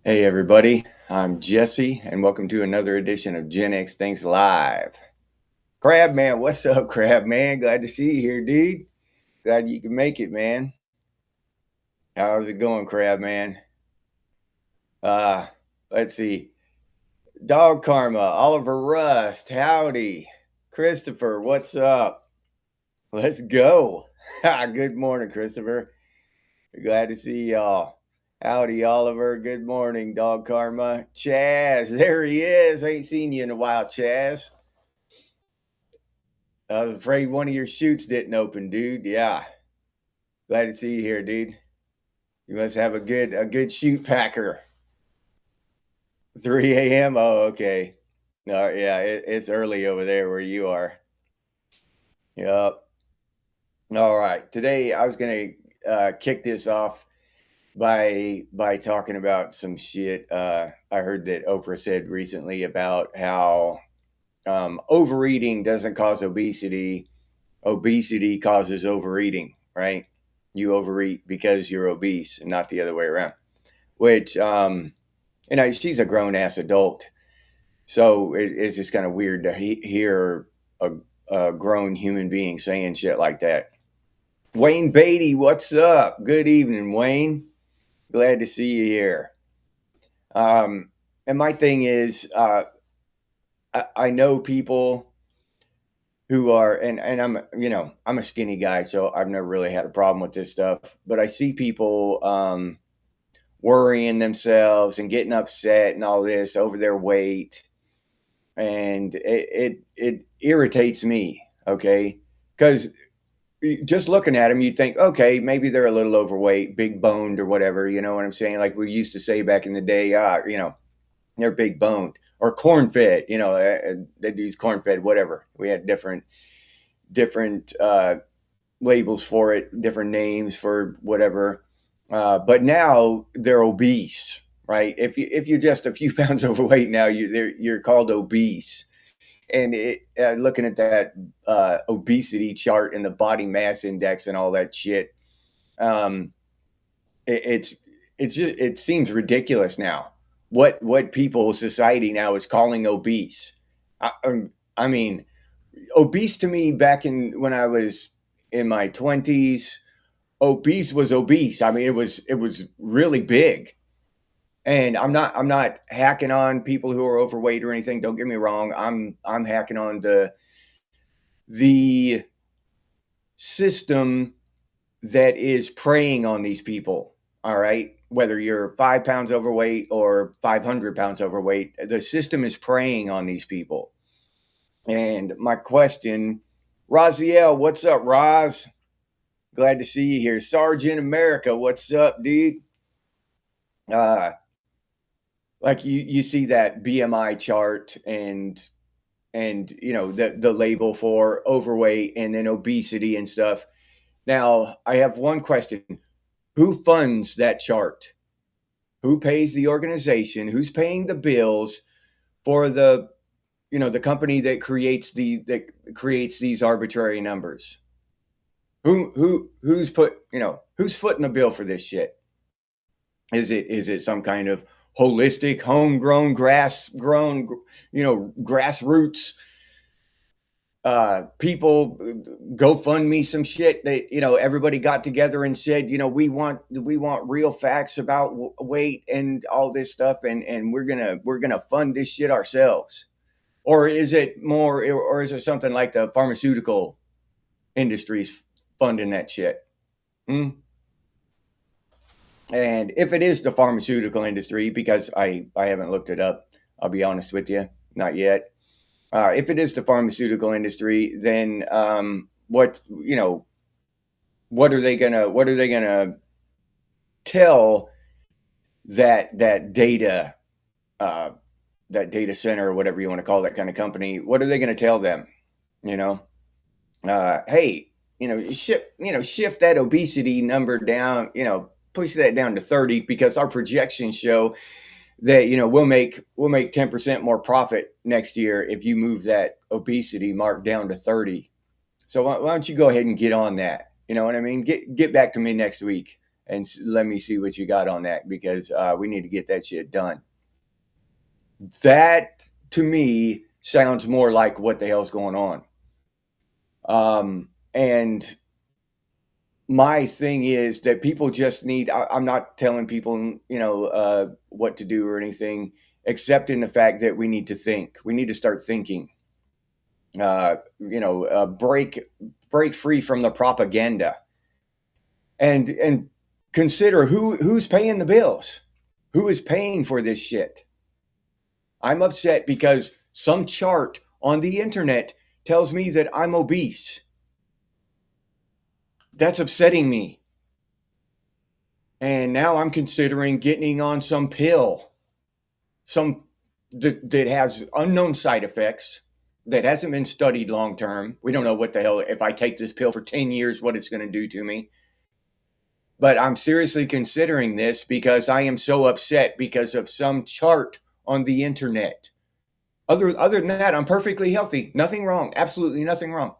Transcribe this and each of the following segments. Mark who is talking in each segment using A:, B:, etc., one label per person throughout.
A: Hey everybody, I'm Jesse and welcome to another edition of Gen X Thinks Live. Crab Man, what's up, Crab Man? Glad to see you here, dude. Glad you can make it, man. How's it going, Crab Man? Uh, let's see. Dog Karma, Oliver Rust, howdy. Christopher, what's up? Let's go. Good morning, Christopher. Glad to see y'all. Howdy, Oliver. Good morning, Dog Karma. Chaz, there he is. Ain't seen you in a while, Chaz. I was afraid one of your chutes didn't open, dude. Yeah. Glad to see you here, dude. You must have a good chute packer. 3 a.m. Oh, okay. No, yeah, it's early over there where you are. Yep. All right. Today I was gonna kick this off by talking about some shit. I heard that Oprah said recently about how overeating doesn't cause obesity. Obesity causes overeating, right? You overeat because you're obese and not the other way around. Which, she's a grown ass adult. So it's just kind of weird to hear a grown human being saying shit like that. Wayne Beatty, what's up? Good evening, Wayne. Glad to see you here. And my thing is, I know people who are, and I'm a skinny guy, so I've never really had a problem with this stuff. But I see people worrying themselves and getting upset and all this over their weight, and it irritates me. Okay, because just looking at them, you'd think, okay, maybe they're a little overweight, big boned, or whatever. You know what I'm saying? Like we used to say back in the day, they're big boned or corn fed. They use corn fed, whatever. We had different labels for it, different names for whatever. But now they're obese, right? If you're just a few pounds overweight now, you're called obese. And looking at that obesity chart and the body mass index and all that shit, um, it seems ridiculous now. What people, society now is calling obese. I mean, obese to me back in when I was in my 20s, obese was obese. I mean, it was really big. And I'm not hacking on people who are overweight or anything. Don't get me wrong. I'm hacking on the system that is preying on these people. All right. Whether you're 5 pounds overweight or 500 pounds overweight, the system is preying on these people. And my question, Raziel, what's up, Roz? Glad to see you here. Sergeant America, what's up, dude? Like you see that BMI chart and the label for overweight and then obesity and stuff. Now, I have one question. Who funds that chart? Who pays the organization? Who's paying the bills for the company that creates these arbitrary numbers? Who's footing the bill for this shit? Is it some kind of holistic, homegrown, grassroots people go fund me some shit that everybody got together and said we want real facts about weight and all this stuff and we're gonna fund this shit ourselves? Or is it something like the pharmaceutical industries funding that shit? And if it is the pharmaceutical industry, because I haven't looked it up, I'll be honest with you, not yet. If it is the pharmaceutical industry, then what are they gonna tell that data center or whatever you want to call that kind of company? What are they gonna tell them? Hey, shift that obesity number down, push that down to 30 because our projections show that we'll make 10% more profit next year if you move that obesity mark down to 30. So why don't you go ahead and get on that? You know what I mean? Get back to me next week and let me see what you got on that, because we need to get that shit done. That to me sounds more like what the hell's going on. And my thing is that people just need, I'm not telling people, what to do or anything, except in the fact that we need to think. We need to start thinking. Break free from the propaganda, and consider who's paying the bills. Who is paying for this shit? I'm upset because some chart on the internet tells me that I'm obese. That's upsetting me. And now I'm considering getting on some pill, that has unknown side effects, that hasn't been studied long term. We don't know what the hell, if I take this pill for 10 years, what it's going to do to me. But I'm seriously considering this because I am so upset because of some chart on the internet. Other than that, I'm perfectly healthy. Nothing wrong. Absolutely nothing wrong.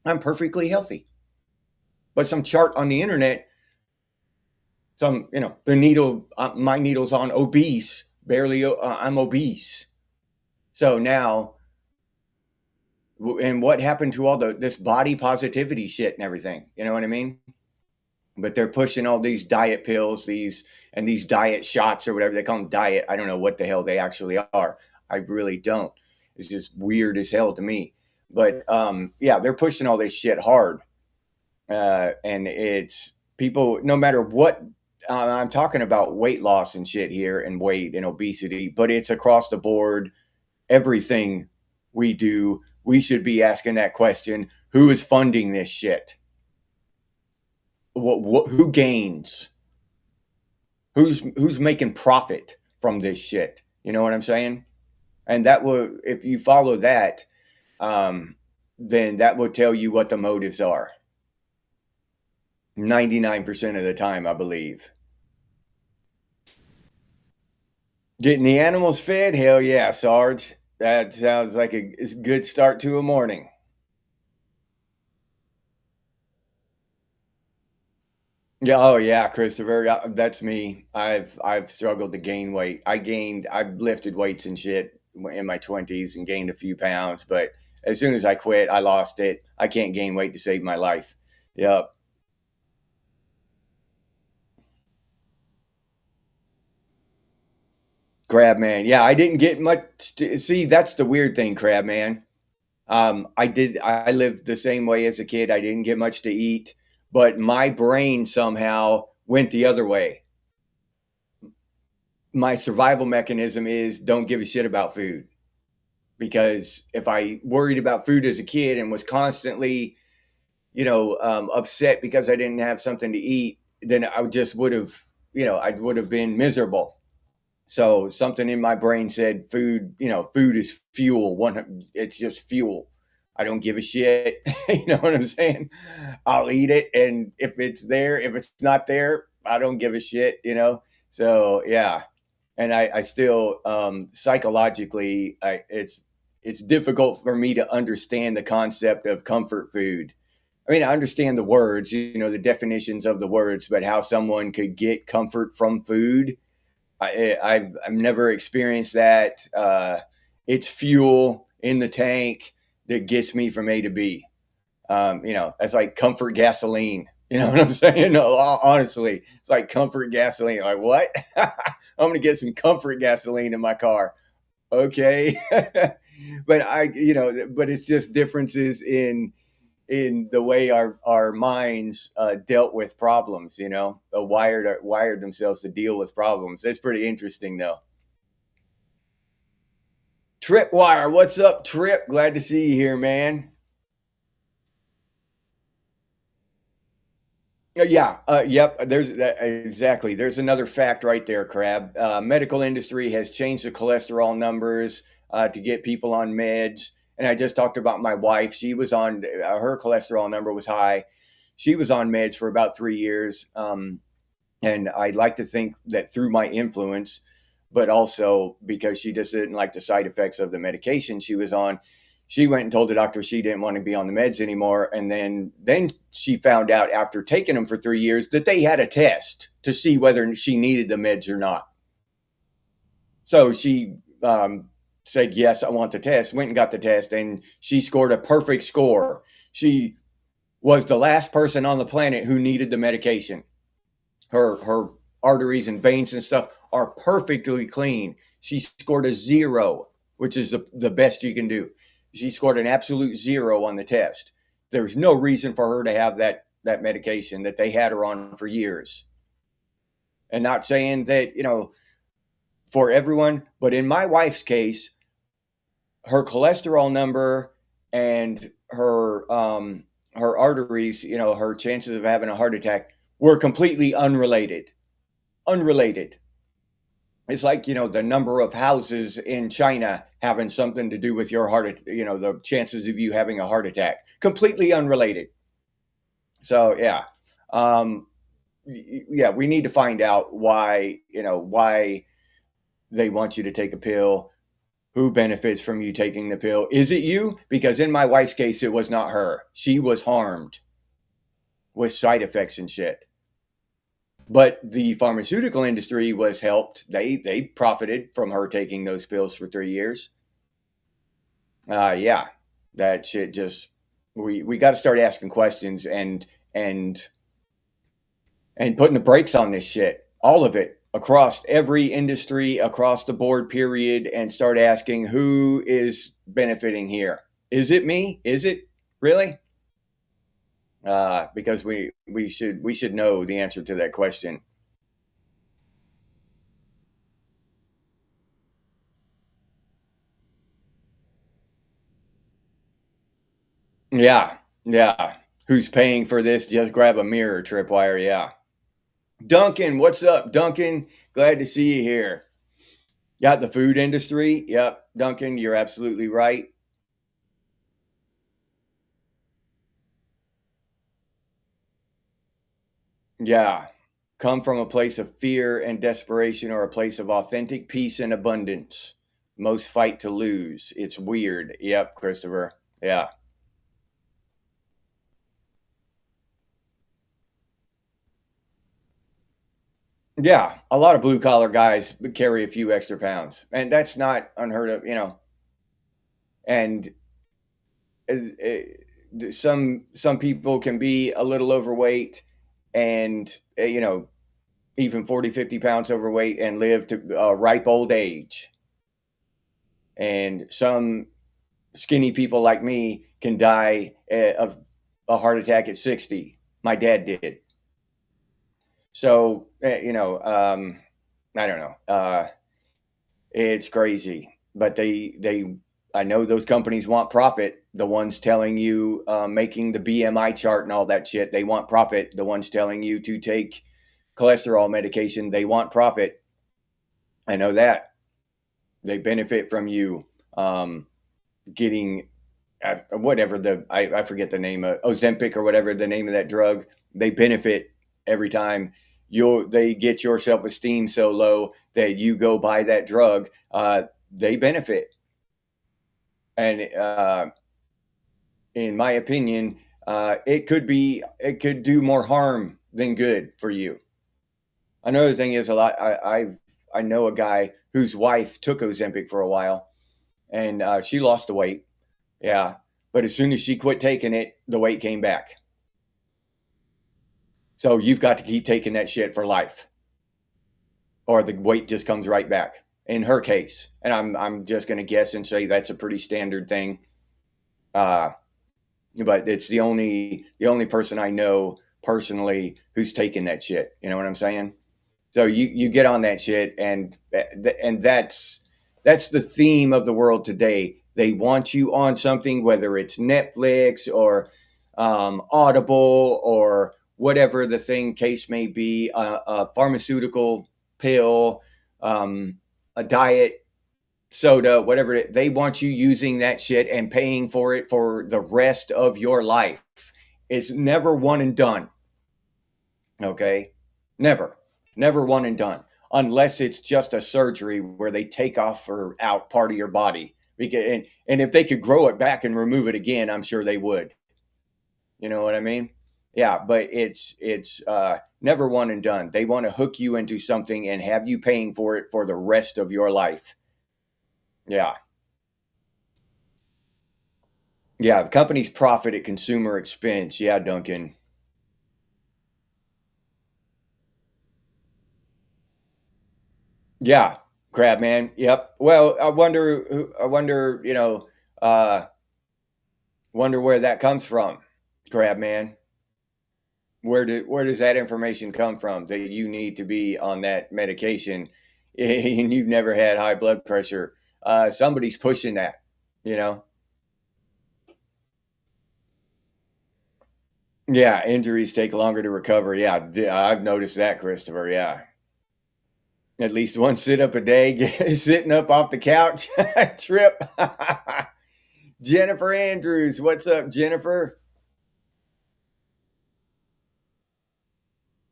A: I'm perfectly healthy. But some chart on the internet, the needle, my needle's on obese. Barely, I'm obese. So now, and what happened to all this body positivity shit and everything? You know what I mean? But they're pushing all these diet pills, these diet shots or whatever they call them. Diet. I don't know what the hell they actually are. I really don't. It's just weird as hell to me. But yeah, they're pushing all this shit hard. And it's people, no matter what, I'm talking about weight loss and shit here, and weight and obesity, but it's across the board. Everything we do, we should be asking that question: who is funding this shit? Who gains? Who's making profit from this shit? You know what I'm saying? And that will, if you follow that, then that will tell you what the motives are. 99% of the time, I believe. Getting the animals fed? Hell yeah, Sarge. That sounds like a good start to a morning. Yeah, oh yeah, Christopher. That's me. I've struggled to gain weight. I've lifted weights and shit in my 20s and gained a few pounds, but as soon as I quit, I lost it. I can't gain weight to save my life. Yep. Crab man. Yeah, I didn't get much see, that's the weird thing, Crab man. I lived the same way as a kid. I didn't get much to eat, but my brain somehow went the other way. My survival mechanism is don't give a shit about food. Because if I worried about food as a kid and was constantly, upset because I didn't have something to eat, then I just would have, I would have been miserable. So something in my brain said food is fuel. It's just fuel. I don't give a shit. You know what I'm saying? I'll eat it. And if it's there, if it's not there, I don't give a shit, So yeah. And I still, psychologically, it's difficult for me to understand the concept of comfort food. I mean, I understand the words, the definitions of the words, but how someone could get comfort from food, I've never experienced that. It's fuel in the tank that gets me from A to B. That's like comfort gasoline. You know what I'm saying? No, honestly, it's like comfort gasoline. Like what? I'm gonna get some comfort gasoline in my car. Okay, but it's just differences in the way our minds dealt with problems. Wired themselves to deal with problems. That's pretty interesting, though. Tripwire, what's up, Trip? Glad to see you here, man. Yeah, yep. There's exactly. There's another fact right there, Crab. Medical industry has changed the cholesterol numbers to get people on meds. And I just talked about my wife. She was on her cholesterol number was high. She was on meds for about 3 years. And I like to think that through my influence, but also because she just didn't like the side effects of the medication she was on, she went and told the doctor she didn't want to be on the meds anymore. And then she found out after taking them for 3 years that they had a test to see whether she needed the meds or not. So she said, yes, I want the test, went and got the test, and she scored a perfect score. She was the last person on the planet who needed the medication. Her arteries and veins and stuff are perfectly clean. She scored a 0, which is the best you can do. She scored an absolute 0 on the test. There's no reason for her to have that medication that they had her on for years. And not saying that, for everyone, but in my wife's case, her cholesterol number and her arteries, her chances of having a heart attack were completely unrelated. It's like, the number of houses in China having something to do with your the chances of you having a heart attack. Completely unrelated. So, yeah. We need to find out why they want you to take a pill. Who benefits from you taking the pill? Is it you? Because in my wife's case, it was not her. She was harmed with side effects and shit. But the pharmaceutical industry was helped. They profited from her taking those pills for 3 years. Yeah, that shit just, we got to start asking questions and putting the brakes on this shit. All of it. Across every industry, across the board, period, and start asking who is benefiting here. Is it me? Is it really? Because we should know the answer to that question. Yeah. Who's paying for this? Just grab a mirror, Tripwire. Yeah. Duncan, what's up, Duncan? Glad to see you here. Got the food industry. Yep, Duncan, you're absolutely right. Yeah. Come from a place of fear and desperation or a place of authentic peace and abundance. Most fight to lose. It's weird. Yep, Christopher. Yeah. Yeah. A lot of blue collar guys carry a few extra pounds, and that's not unheard of. And some people can be a little overweight and, even 40, 50 pounds overweight and live to ripe old age. And some skinny people like me can die of a heart attack at 60. My dad did. So, I don't know. It's crazy, but I know those companies want profit. The ones telling you, making the BMI chart and all that shit, they want profit. The ones telling you to take cholesterol medication, they want profit. I know that. They benefit from you getting whatever I forget the name of Ozempic or whatever the name of that drug. They benefit every time they get your self-esteem so low that you go buy that drug. They benefit. And in my opinion, it could do more harm than good for you. Another thing is I know a guy whose wife took Ozempic for a while, and she lost the weight. Yeah, but as soon as she quit taking it, the weight came back. So you've got to keep taking that shit for life, or the weight just comes right back. In her case, and I'm just going to guess and say that's a pretty standard thing. But it's the only person I know personally who's taken that shit. You know what I'm saying? So you get on that shit, and that's the theme of the world today. They want you on something, whether it's Netflix or Audible or whatever the case may be, a pharmaceutical pill, a diet soda, whatever they want you using that shit and paying for it for the rest of your life. It's never one and done. Okay, never one and done, unless it's just a surgery where they take off or out part of your body. because and if they could grow it back and remove it again, I'm sure they would. You know what I mean? Yeah, but it's never one and done. They want to hook you into something and have you paying for it for the rest of your life. Yeah. Yeah, the companies profit at consumer expense. Yeah, Duncan. Yeah, crab man. Yep. Well, I wonder, uh wonder where that comes from, crab man. Where does that information come from that you need to be on that medication and you've never had high blood pressure? Somebody's pushing that, you know. Yeah, injuries take longer to recover. Yeah, I've noticed that, Christopher. Yeah, at least one sit up a day, sitting up off the couch, trip. Jennifer Andrews, what's up, Jennifer?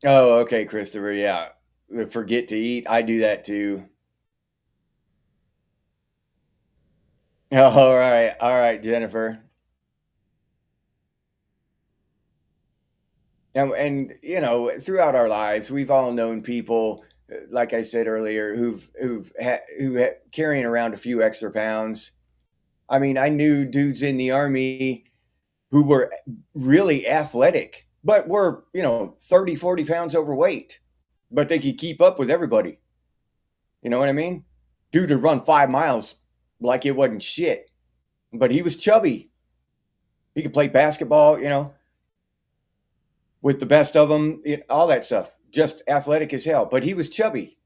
A: Oh, okay, Christopher. Yeah, forget to eat. I do that too. All right, Jennifer. And throughout our lives, we've all known people, like I said earlier, who carrying around a few extra pounds. I mean, I knew dudes in the army who were really athletic, but were 30, 40 pounds overweight, but they could keep up with everybody. You know what I mean? Dude would run 5 miles like it wasn't shit, but he was chubby. He could play basketball, with the best of them, all that stuff. Just athletic as hell, but he was chubby.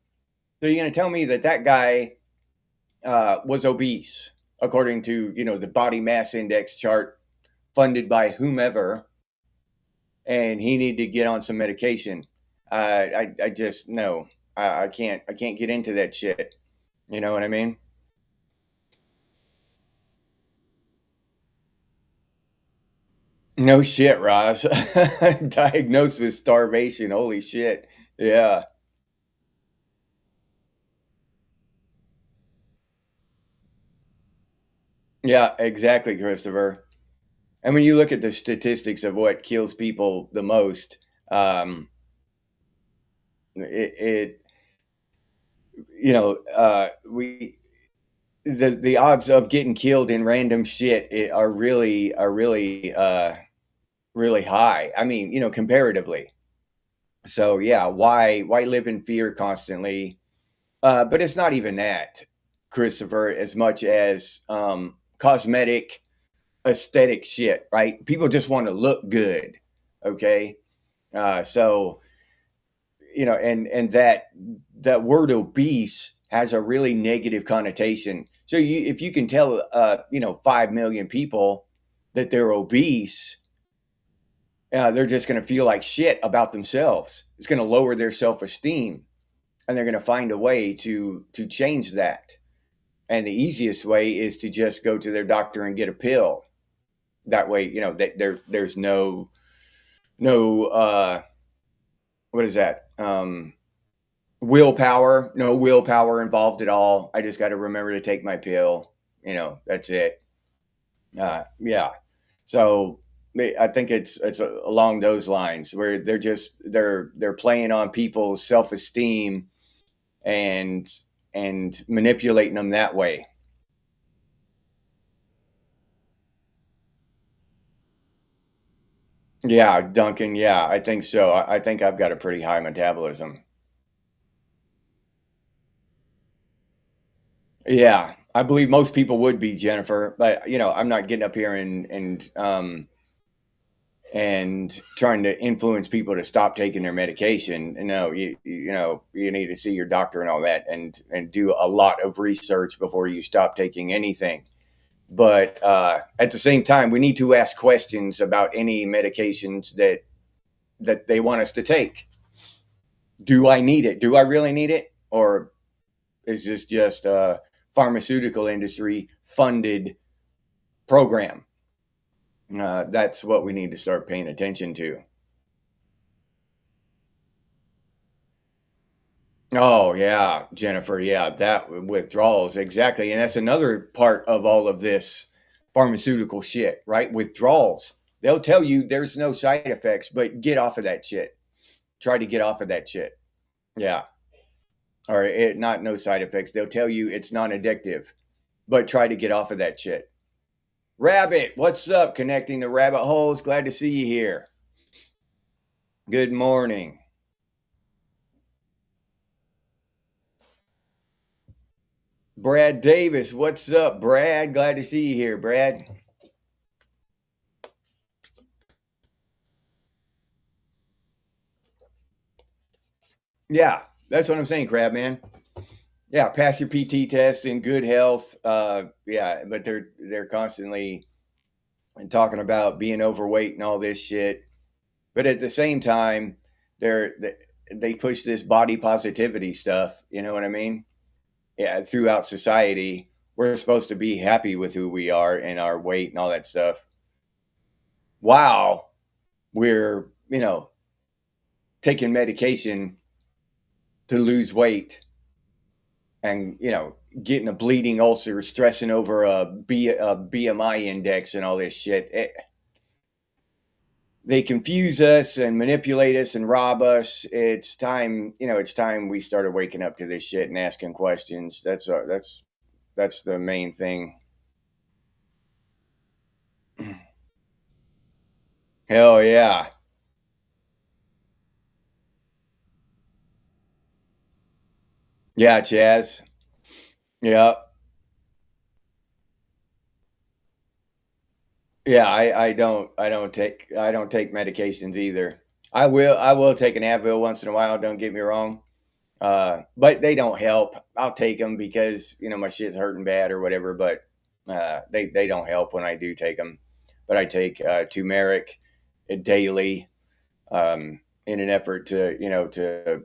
A: So you're going to tell me that guy was obese, according to the body mass index chart funded by whomever, and he needed to get on some medication. I just no, I can't get into that shit. You know what I mean? No shit, Ross. Diagnosed with starvation. Holy shit. Yeah. Yeah, exactly, Christopher. And when you look at the statistics of what kills people the most, it we the odds of getting killed in random shit are really really high. I mean, comparatively. So yeah, why live in fear constantly? But it's not even that, Christopher, as much as cosmetic aesthetic shit, right? People just want to look good. Okay. So and that word obese has a really negative connotation. So if you can tell 5 million people that they're obese, they're just going to feel like shit about themselves. It's going to lower their self-esteem, and they're going to find a way to change that. And the easiest way is to just go to their doctor and get a pill. That way, there's no what is that? Willpower, no willpower involved at all. I just got to remember to take my pill. That's it. Yeah. So I think it's along those lines where they're playing on people's self esteem and and manipulating them that way. Yeah, Duncan. Yeah, I think so. I think I've got a pretty high metabolism. Yeah, I believe most people would be, Jennifer, but I'm not getting up here and trying to influence people to stop taking their medication. No, you need to see your doctor and all that, and do a lot of research before you stop taking anything. But at the same time, we need to ask questions about any medications that they want us to take. Do I need it? Do I really need it? Or is this just a pharmaceutical industry funded program? That's what we need to start paying attention to. Oh yeah, Jennifer. Yeah, that withdrawals exactly, and that's another part of all of this pharmaceutical shit, right? Withdrawals. They'll tell you there's no side effects, but get off of that shit. Try to get off of that shit. Yeah, or not no side effects. They'll tell you it's non-addictive, but try to get off of that shit. Rabbit, what's up? Connecting the rabbit holes. Glad to see you here. Good morning. Brad Davis, what's up, Brad? Glad to see you here, Brad. Yeah, that's what I'm saying, Crab Man. Yeah, pass your PT test in good health. Yeah, but they're constantly talking about being overweight and all this shit. But at the same time, they're they push this body positivity stuff. You know what I mean? Yeah, throughout society, we're supposed to be happy with who we are and our weight and all that stuff. Wow, we're taking medication to lose weight and getting a bleeding ulcer, stressing over a BMI index and all this shit. They confuse us and manipulate us and rob us. It's time, it's time we started waking up to this shit and asking questions. That's the main thing. Hell yeah. Yeah, Chaz. Yeah. Yeah, I don't take medications either. I will take an Advil once in a while, don't get me wrong. But they don't help. I'll take them because my shit's hurting bad or whatever. But they don't help when I do take them. But I take turmeric daily in an effort to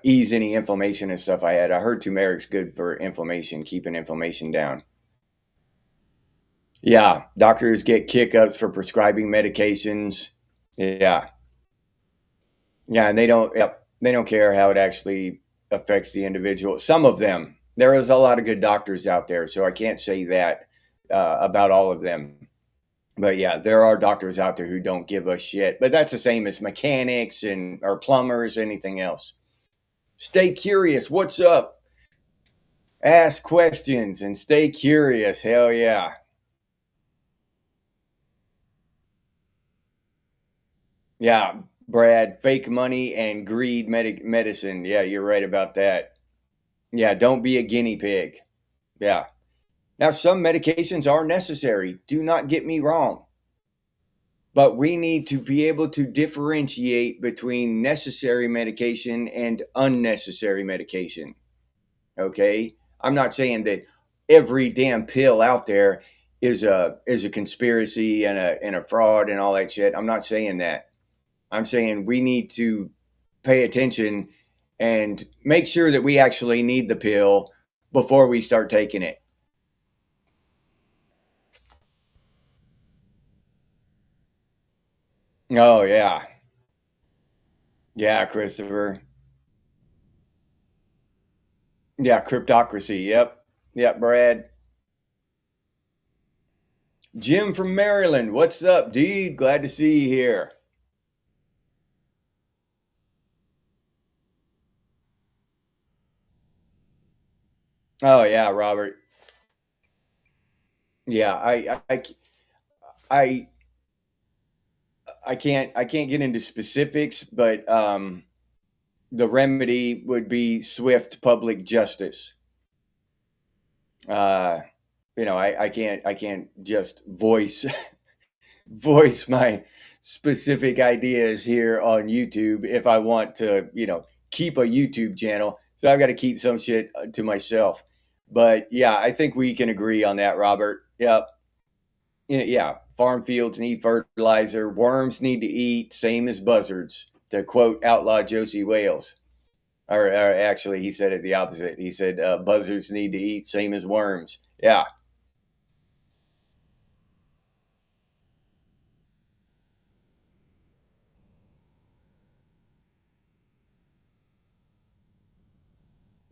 A: ease any inflammation and stuff I had. I heard turmeric's good for inflammation, keeping inflammation down. Yeah, doctors get kick-ups for prescribing medications. Yeah, yeah, and they don't care how it actually affects the individual. Some of them, there is a lot of good doctors out there, so I can't say that about all of them. But yeah, there are doctors out there who don't give a shit. But that's the same as mechanics and or plumbers, anything else. Stay curious. What's up? Ask questions and stay curious. Hell yeah. Yeah, Brad, fake money and greed medicine. Yeah, you're right about that. Yeah, don't be a guinea pig. Yeah. Now, some medications are necessary. Do not get me wrong. But we need to be able to differentiate between necessary medication and unnecessary medication. Okay? I'm not saying that every damn pill out there is a conspiracy and a fraud and all that shit. I'm not saying that. I'm saying we need to pay attention and make sure that we actually need the pill before we start taking it. Oh yeah. Yeah, Christopher. Yeah, cryptocracy. Yep. Yep, Brad. Jim from Maryland. What's up, dude? Glad to see you here. Oh yeah, Robert. Yeah, I I can't get into specifics, but the remedy would be swift public justice. Uh, I can't just voice my specific ideas here on YouTube if I want to, keep a YouTube channel. So I've got to keep some shit to myself. But yeah, I think we can agree on that, Robert. Yep. Yeah. Farm fields need fertilizer. Worms need to eat, same as buzzards, to quote outlaw Josie Wales. Or actually, he said it the opposite. He said buzzards need to eat, same as worms. Yeah.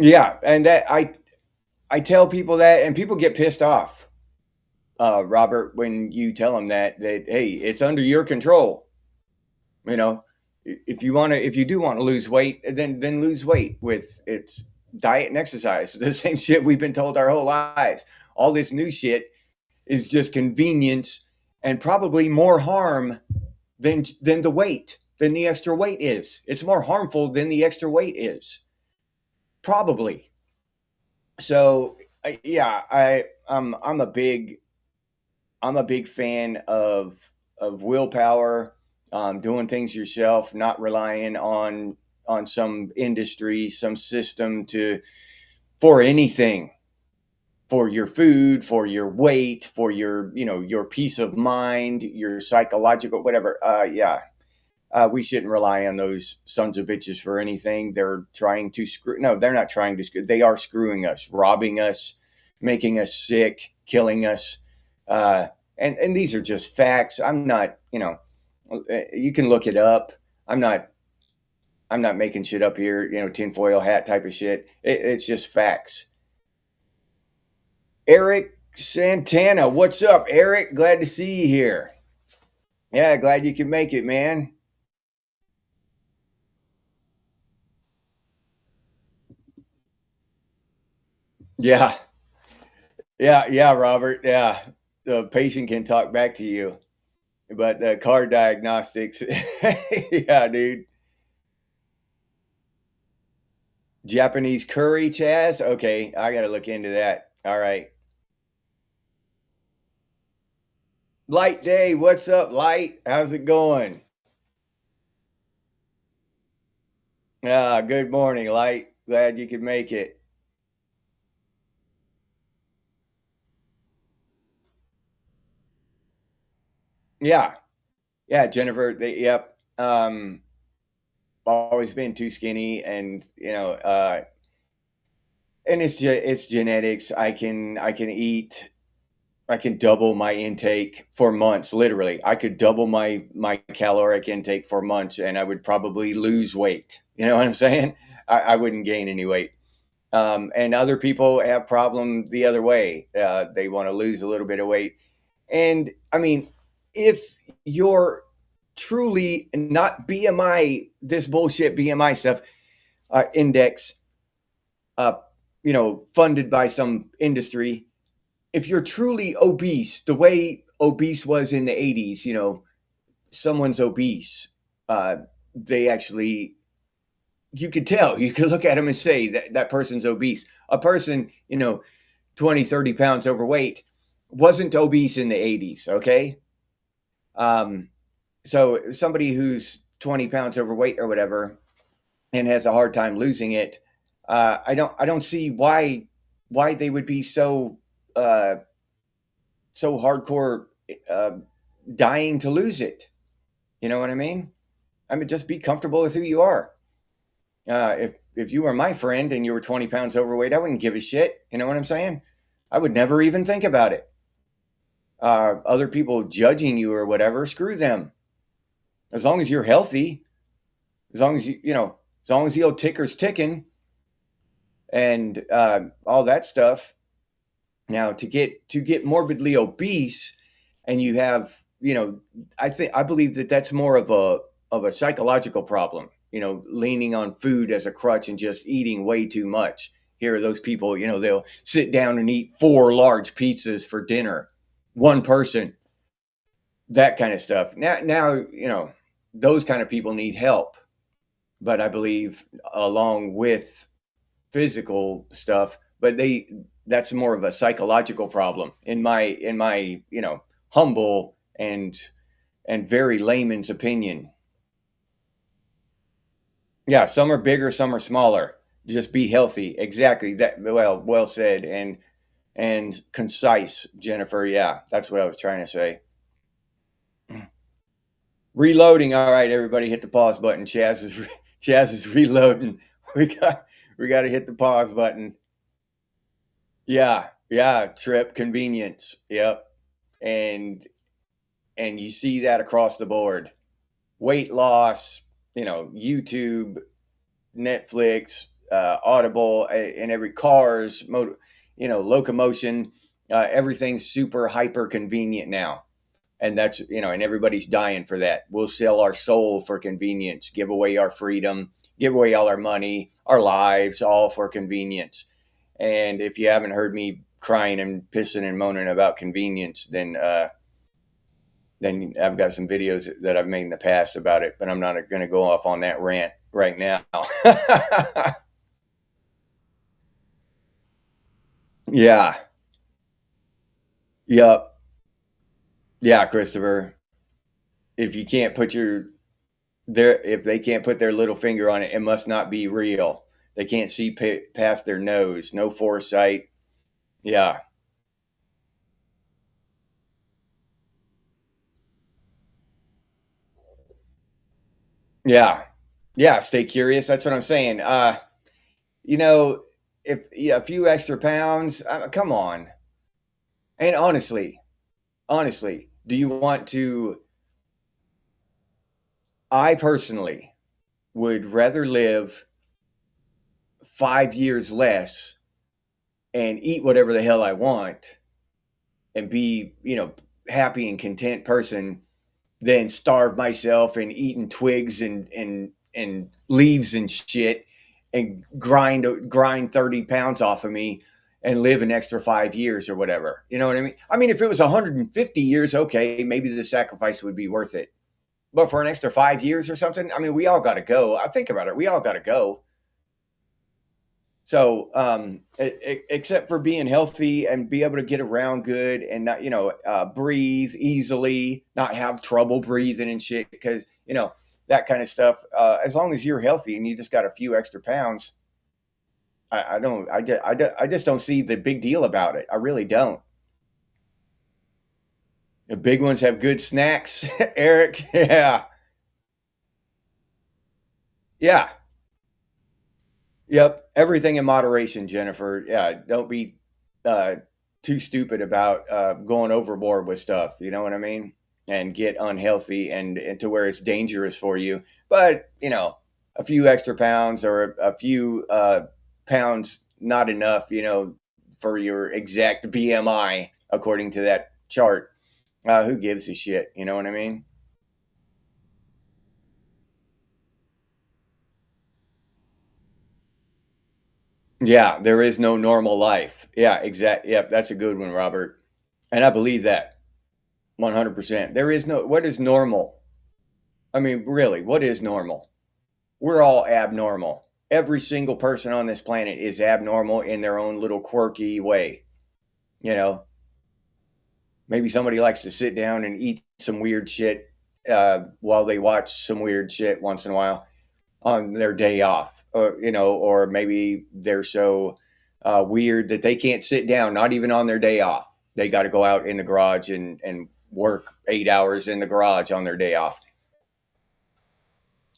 A: Yeah, and that I tell people that, and people get pissed off, Robert, when you tell them that hey, it's under your control. You know, if you do want to lose weight, then lose weight with its diet and exercise. The same shit we've been told our whole lives. All this new shit is just convenience and probably more harm than the weight, than the extra weight is. It's more harmful than the extra weight is, probably. So yeah, I'm a big fan of willpower, doing things yourself, not relying on some industry, some system to for anything, for your food, for your weight, for your your peace of mind, your psychological whatever. Yeah, we shouldn't rely on those sons of bitches for anything. They're trying to screw. No, they're not trying to screw. They are screwing us, robbing us, making us sick, killing us. Uh, and these are just facts. I'm not, you can look it up. I'm not. I'm not making shit up here. Tinfoil hat type of shit. It's just facts. Eric Santana, what's up, Eric? Glad to see you here. Yeah, glad you can make it, man. Yeah, yeah, Robert. Yeah, the patient can talk back to you, but car diagnostics, yeah, dude. Japanese curry, Chaz. Okay, I got to look into that. All right, Light Day. What's up, Light? How's it going? Good morning, Light. Glad you could make it. Yeah, yeah, Jennifer. Yep. Always been too skinny, and and it's genetics. I can eat. I can double my intake for months. Literally, I could double my caloric intake for months, and I would probably lose weight. You know what I'm saying? I wouldn't gain any weight. And other people have problem the other way. They want to lose a little bit of weight, and I mean, if you're truly not BMI, this bullshit BMI stuff, index, uh, funded by some industry. If you're truly obese, the way obese was in the 80s, someone's obese. Uh, they actually, you could tell, you could look at them and say that that person's obese. A person, 20, 30 pounds overweight wasn't obese in the 80s. Okay. Um, so somebody who's 20 pounds overweight or whatever and has a hard time losing it, I don't see why they would be uh, so hardcore, uh, dying to lose it. You know what I mean? I mean, just be comfortable with who you are. If you were my friend and you were 20 pounds overweight, I wouldn't give a shit. You know what I'm saying? I would never even think about it. Other people judging you or whatever, screw them. As long as you're healthy, as long as as long as the old ticker's ticking and all that stuff. Now, to get morbidly obese, and you have, I believe that that's more of a psychological problem. Leaning on food as a crutch and just eating way too much. Here are those people, they'll sit down and eat 4 large pizzas for dinner, one person, that kind of stuff. Now, those kind of people need help. But I believe along with physical stuff, but that's more of a psychological problem in my humble and very layman's opinion. Yeah, some are bigger, some are smaller. Just be healthy. Exactly. That well said and concise, Jennifer. Yeah, that's what I was trying to say. Reloading. All right, everybody hit the pause button. Chaz is reloading. We got we got to hit the pause button. Yeah, yeah, trip convenience. Yep. And you see that across the board. Weight loss, YouTube, Netflix, Audible, in every cars, locomotion. Everything's super hyper convenient now. And that's, and everybody's dying for that. We'll sell our soul for convenience, give away our freedom, give away all our money, our lives, all for convenience. And if you haven't heard me crying and pissing and moaning about convenience, then I've got some videos that I've made in the past about it, but I'm not going to go off on that rant right now. Yeah. Yep. Yeah, Christopher. If you can't put if they can't put their little finger on it, it must not be real. They can't see past their nose. No foresight. Yeah. Yeah. Yeah. Stay curious. That's what I'm saying. You know, if a few extra pounds, come on. And honestly, do you want to? I personally would rather live 5 years less and eat whatever the hell I want and be, happy and content person than starve myself and eating twigs and leaves and shit and grind 30 pounds off of me and live an extra 5 years or whatever. You know what I mean? I mean, if it was 150 years, okay, maybe the sacrifice would be worth it. But for an extra 5 years or something, I mean, we all got to go. I think about it. We all got to go. So, except for being healthy and be able to get around good and not, breathe easily, not have trouble breathing and shit, because, that kind of stuff. As long as you're healthy and you just got a few extra pounds, I just don't see the big deal about it. I really don't. The big ones have good snacks, Eric. Yeah. Yeah. Yep. Everything in moderation, Jennifer. Yeah. Don't be uh, too stupid about going overboard with stuff. You know what I mean? And get unhealthy and to where it's dangerous for you. But, a few extra pounds or a few pounds, not enough, for your exact BMI, according to that chart. Who gives a shit? You know what I mean? Yeah, there is no normal life. Yeah, exactly. Yep, that's a good one, Robert. And I believe that 100%. There is no, what is normal? I mean, really, what is normal? We're all abnormal. Every single person on this planet is abnormal in their own little quirky way. You know, maybe somebody likes to sit down and eat some weird shit while they watch some weird shit once in a while on their day off, or maybe they're so weird that they can't sit down, not even on their day off. They got to go out in the garage and work 8 hours in the garage on their day off.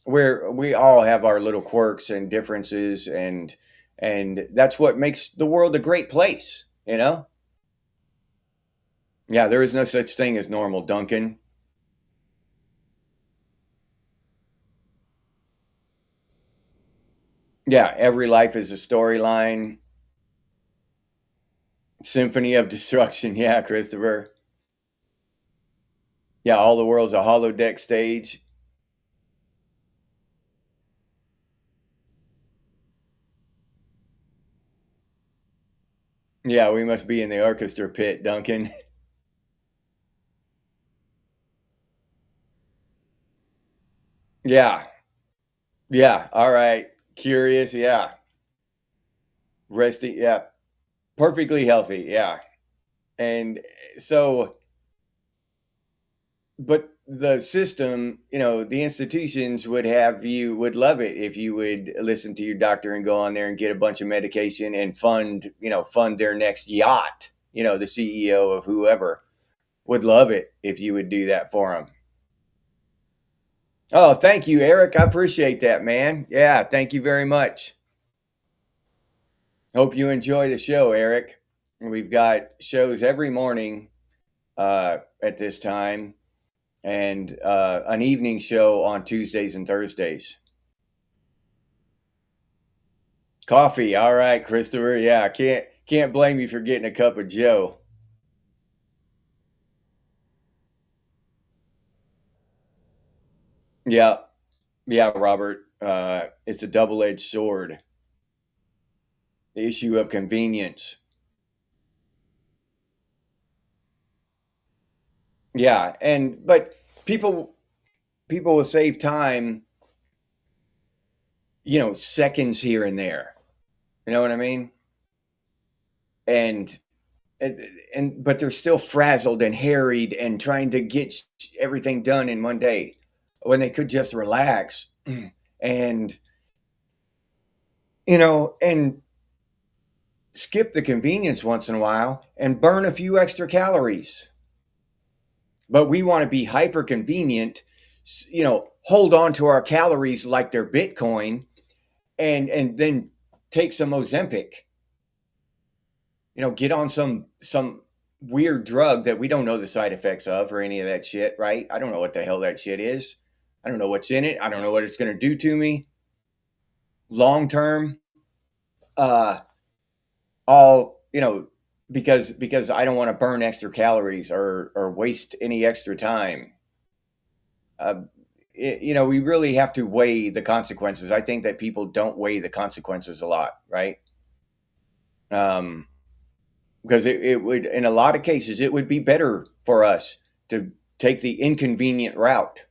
A: Where we all have our little quirks and differences, and that's what makes the world a great place. Yeah, there is no such thing as normal, Duncan. Yeah, every life is a storyline. Symphony of destruction. Yeah, Christopher. Yeah, all the world's a holodeck stage. Yeah, we must be in the orchestra pit, Duncan. Yeah. Yeah. All right. Curious. Yeah. Resting. Yeah. Perfectly healthy. Yeah. And so, but the system, the institutions would love it if you would listen to your doctor and go on there and get a bunch of medication and fund their next yacht. The CEO of whoever would love it if you would do that for them. Oh, thank you, Eric. I appreciate that, man. Yeah, thank you very much. Hope you enjoy the show, Eric. We've got shows every morning at this time and an evening show on Tuesdays and Thursdays. Coffee. All right, Christopher. Yeah, can't blame you for getting a cup of Joe. Yeah, yeah, Robert. It's a double-edged sword. The issue of convenience. Yeah, but people will save time, seconds here and there. You know what I mean? And but they're still frazzled and harried and trying to get everything done in one day when they could just relax and and skip the convenience once in a while and burn a few extra calories. But we want to be hyper convenient, hold on to our calories like they're Bitcoin, and then take some Ozempic. Get on some weird drug that we don't know the side effects of or any of that shit, right? I don't know what the hell that shit is. I don't know what's in it. I don't know what it's going to do to me long term. All because I don't want to burn extra calories or waste any extra time. We really have to weigh the consequences. I think that people don't weigh the consequences a lot, right? Because it would, in a lot of cases, it would be better for us to take the inconvenient route,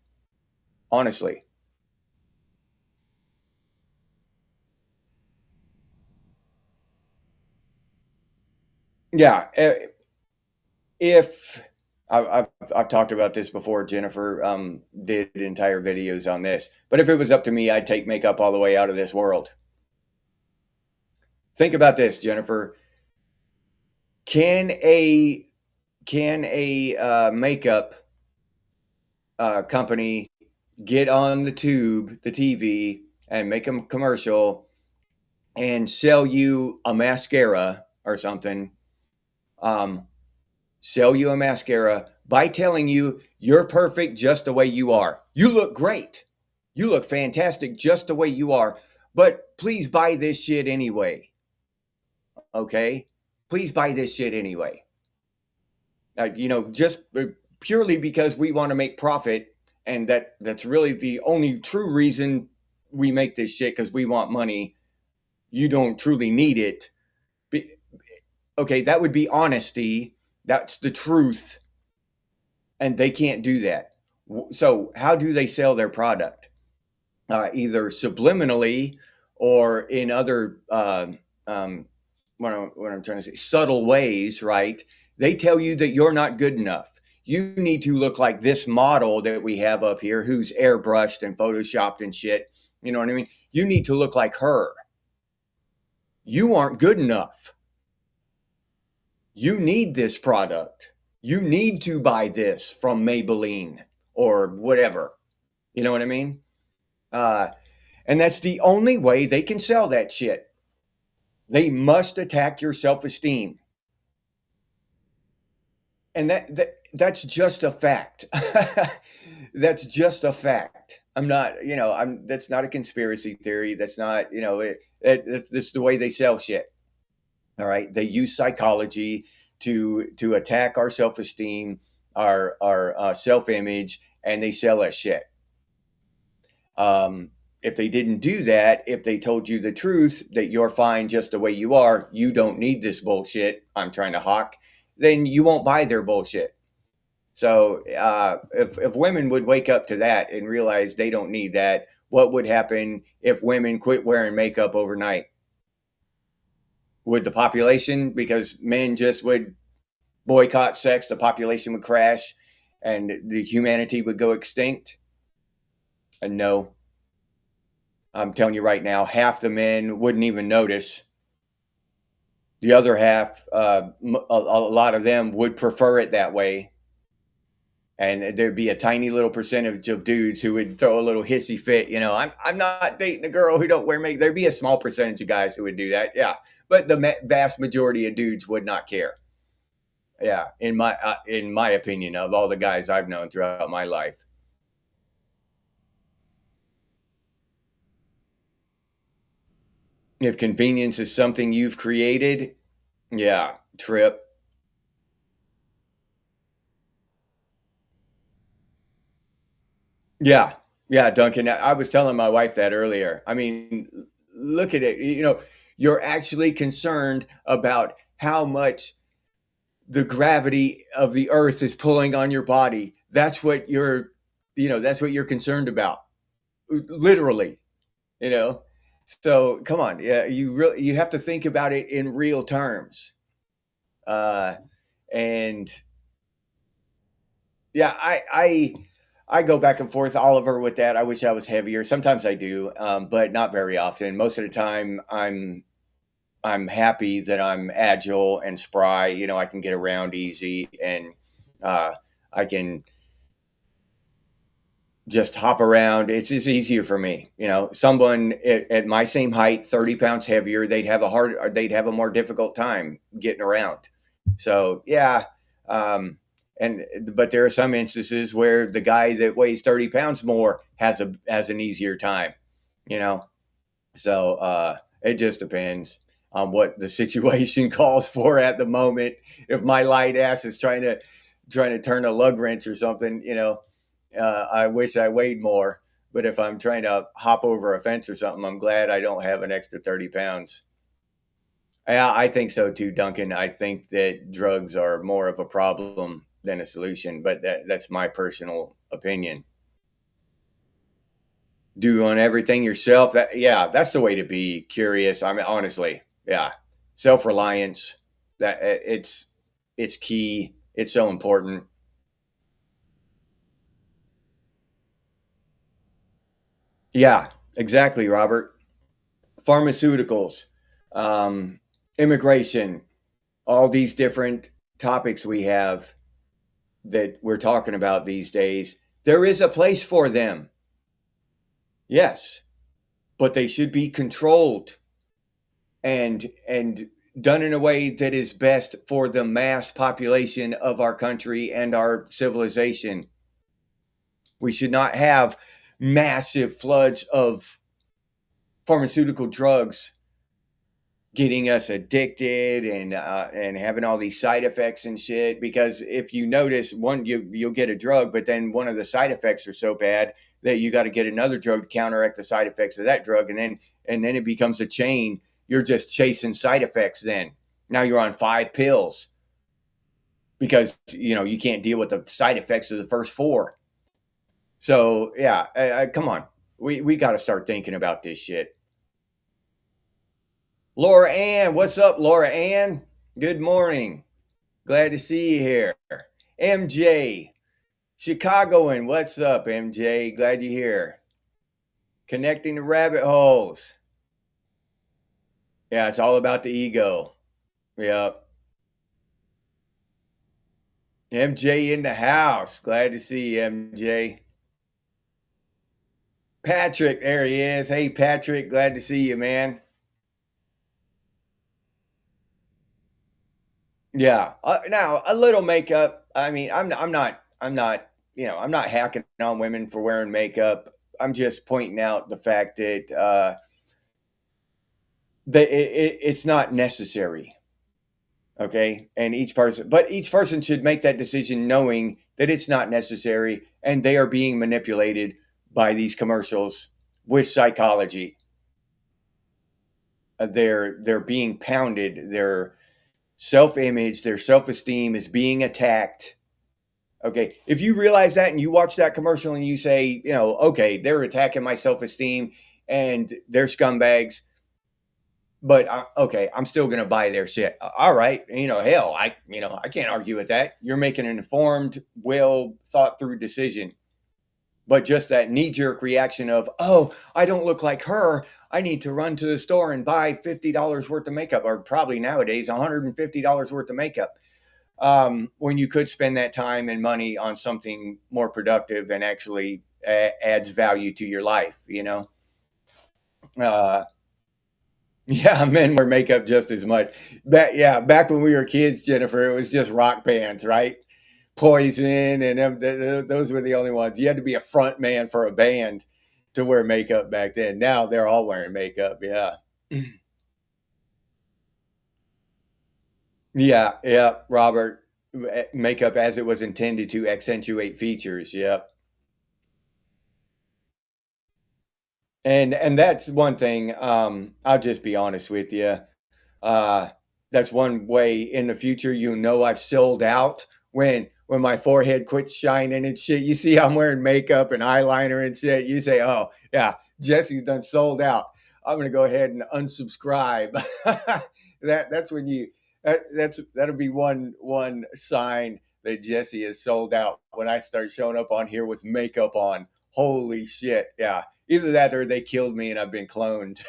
A: honestly. Yeah. If I've talked about this before, Jennifer did entire videos on this, but if it was up to me, I'd take makeup all the way out of this world. Think about this, Jennifer. Can a makeup company get on the tube, the TV, and make a commercial and sell you a mascara or something? Sell you a mascara by telling you you're perfect just the way you are. You look great. You look fantastic just the way you are. But please buy this shit anyway. Okay? Please buy this shit anyway. Just purely because we want to make profit, and that's really the only true reason we make this shit, because we want money. You don't truly need it. Okay, that would be honesty. That's the truth. And they can't do that. So how do they sell their product? Either subliminally or in other what I'm trying to say, subtle ways, right? They tell you that you're not good enough. You need to look like this model that we have up here, who's airbrushed and photoshopped and shit. You know what I mean? You need to look like her. You aren't good enough. You need this product. You need to buy this from Maybelline or whatever. You know what I mean? And that's the only way they can sell that shit. They must attack your self-esteem. And that's just a fact. That's just a fact. I'm not, that's not a conspiracy theory. That's not, that's the way they sell shit. All right. They use psychology to attack our self-esteem, our self-image, and they sell us shit. If they didn't do that, if they told you the truth that you're fine just the way you are, you don't need this bullshit I'm trying to hawk, then you won't buy their bullshit. So if women would wake up to that and realize they don't need that, what would happen if women quit wearing makeup overnight? Would the population, because men just would boycott sex, the population would crash and the humanity would go extinct? And no. I'm telling you right now, half the men wouldn't even notice. The other half, a lot of them would prefer it that way. And there'd be a tiny little percentage of dudes who would throw a little hissy fit. I'm not dating a girl who don't wear makeup. There'd be a small percentage of guys who would do that. Yeah. But the vast majority of dudes would not care. Yeah. In my opinion, of all the guys I've known throughout my life. If convenience is something you've created, yeah, trip. Yeah. Yeah, Duncan. I was telling my wife that earlier. I mean, look at it. You're actually concerned about how much the gravity of the earth is pulling on your body. That's what you're concerned about. Literally, you know. So come on. Yeah, you have to think about it in real terms. Uh and yeah, I go back and forth, Oliver, with that. I wish I was heavier. Sometimes I do, but not very often. Most of the time, I'm happy that I'm agile and spry. I can get around easy, and uh, I can just hop around. It's just easier for me. Someone at my same height, 30 pounds heavier, they'd have a more difficult time getting around. So yeah. Um, and but there are some instances where the guy that weighs 30 pounds more has an easier time. You know, so it just depends on what the situation calls for at the moment. If my light ass is trying to turn a lug wrench or something, I wish I weighed more. But if I'm trying to hop over a fence or something, I'm glad I don't have an extra 30 pounds. Yeah, I think so too, Duncan. I think that drugs are more of a problem than a solution, but that's my personal opinion. Do on everything yourself. Yeah, that's the way to be. Curious. I mean, honestly, yeah, self reliance. It's key. It's so important. Yeah, exactly, Robert. Pharmaceuticals, um, immigration, all these different topics we have that we're talking about these days. There is a place for them, yes, but they should be controlled and done in a way that is best for the mass population of our country and our civilization. We should not have massive floods of pharmaceutical drugs getting us addicted and having all these side effects and shit. Because if you notice, you'll get a drug, but then one of the side effects are so bad that you got to get another drug to counteract the side effects of that drug, and then it becomes a chain. You're just chasing side effects. Then now you're on 5 pills because you can't deal with the side effects of the first four. So yeah, come on, we got to start thinking about this shit. Laura Ann, what's up, Laura Ann? Good morning. Glad to see you here. MJ, Chicagoan, what's up, MJ? Glad you're here. Connecting the rabbit holes. Yeah, it's all about the ego. Yep. MJ in the house. Glad to see you, MJ. Patrick, there he is. Hey, Patrick, glad to see you, man. Yeah. Now a little makeup. I mean, I'm not hacking on women for wearing makeup. I'm just pointing out the fact that it's not necessary. Okay, and each person should make that decision knowing that it's not necessary, and they are being manipulated by these commercials with psychology. They're being pounded. Their self-image, their self-esteem is being attacked. Okay, if you realize that and you watch that commercial and you say, okay, they're attacking my self-esteem and they're scumbags, but okay, I'm still going to buy their shit. All right, hell, I can't argue with that. You're making an informed, well thought through decision. But just that knee jerk reaction of, oh, I don't look like her. I need to run to the store and buy $50 worth of makeup, or probably nowadays $150 worth of makeup, when you could spend that time and money on something more productive and actually adds value to your life. Uh, Yeah, men wear makeup just as much. Back when we were kids, Jennifer, it was just rock bands, right? Poison and those were the only ones. You had to be a front man for a band to wear makeup back then. Now they're all wearing makeup. Yeah. Yeah, yeah, Robert. Makeup as it was intended to accentuate features. Yep. And that's one thing. I'll just be honest with you. Uh, that's one way in the future you know I've sold out when my forehead quits shining and shit. You see I'm wearing makeup and eyeliner and shit. You say, "Oh yeah, Jesse's done sold out." I'm gonna go ahead and unsubscribe. That's when you that'll be one sign that Jesse is sold out when I start showing up on here with makeup on. Holy shit! Yeah, either that or they killed me and I've been cloned.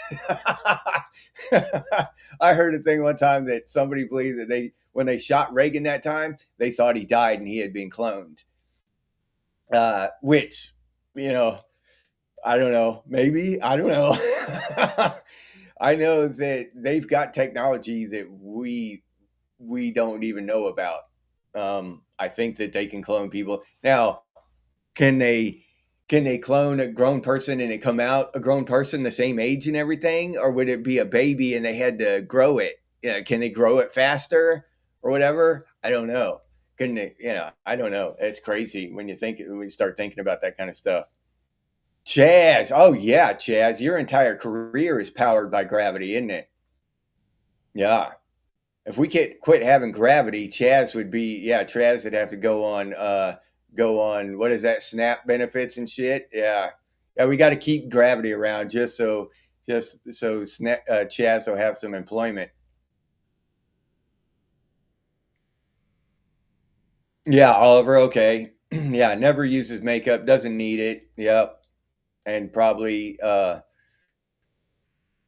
A: I heard a thing one time that somebody believed that when they shot Reagan that time, they thought he died and he had been cloned. Which, you know, I don't know. Maybe I don't know. I know that they've got technology that we don't even know about. I think that they can clone people now. Can they can they clone a grown person and it come out a grown person the same age and everything, or would it be a baby and they had to grow it? Yeah, can they grow it faster or whatever? I don't know. Couldn't it? I don't know. It's crazy when you start thinking about that kind of stuff. Chaz, oh yeah, Chaz, your entire career is powered by gravity, isn't it? Yeah. If we could quit having gravity, Chaz would be Chaz would have to go on what is that, SNAP benefits and shit. Yeah. Yeah, we got to keep gravity around just so Chaz will have some employment. Yeah, Oliver, okay. Yeah, never uses makeup, doesn't need it. Yep. And probably